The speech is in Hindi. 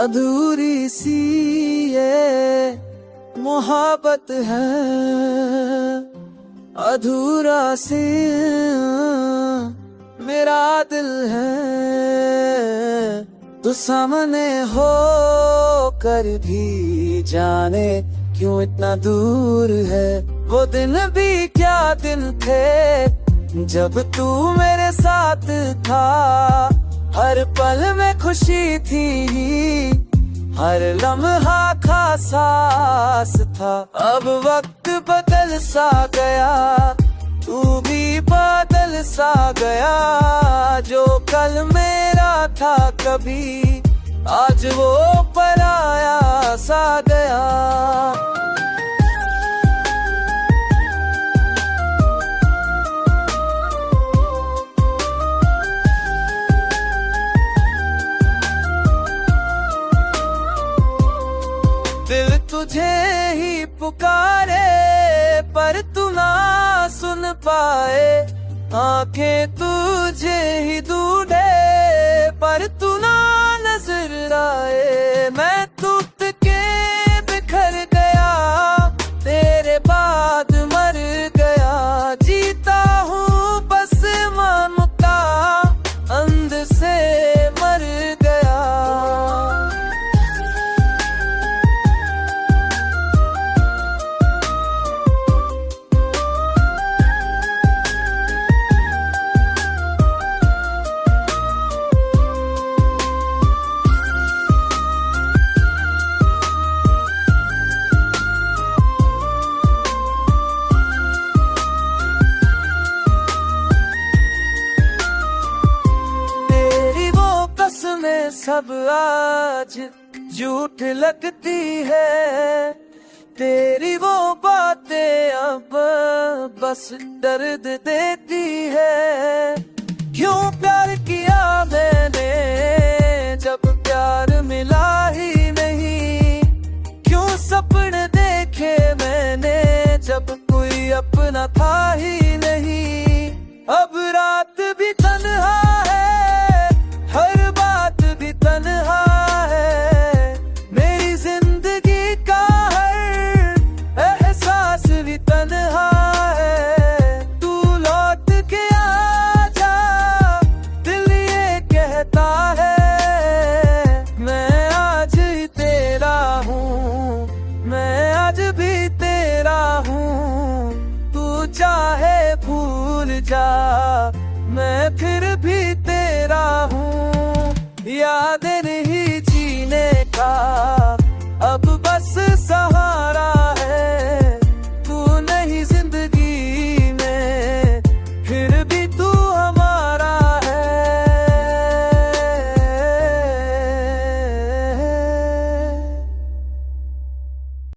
अधूरी सी ये मोहब्बत है, अधूरा सी मेरा दिल है। तू सामने हो कर भी जाने क्यों इतना दूर है। वो दिन भी क्या दिन थे जब तू मेरे साथ था। हर पल में खुशी थी, हर लम्हा खास था। अब वक्त बदल सा गया, तू भी बदल सा गया। जो कल मेरा था कभी, आज वो पराया सा गया। दिल तुझे ही पुकारे पर तू ना सुन पाए। आंखें तुझे ही ढूंढे पर तू ना नजर आए। मैं टूट के बिखर गया, तेरे बाद मर गया। जीता हूँ बस ममता, अंध से मर गया। में सब आज झूठ लगती है। तेरी वो बातें अब बस दर्द देती है। क्यों प्यार किया मैंने जब प्यार मिला ही नहीं। क्यों सपने देखे मैंने जब कोई अपना था ही नहीं। अब रात भी तन्हा है, हर बात भी तन्हा है। मेरी जिंदगी का हर एहसास भी तन्हा है। तू लौट के आजा, दिल ये कहता है। मैं आज ही तेरा हूँ, मैं आज भी तेरा हूँ। तू चाहे भूल जा, मैं फिर भी तेरा हूँ। यादें नहीं जीने का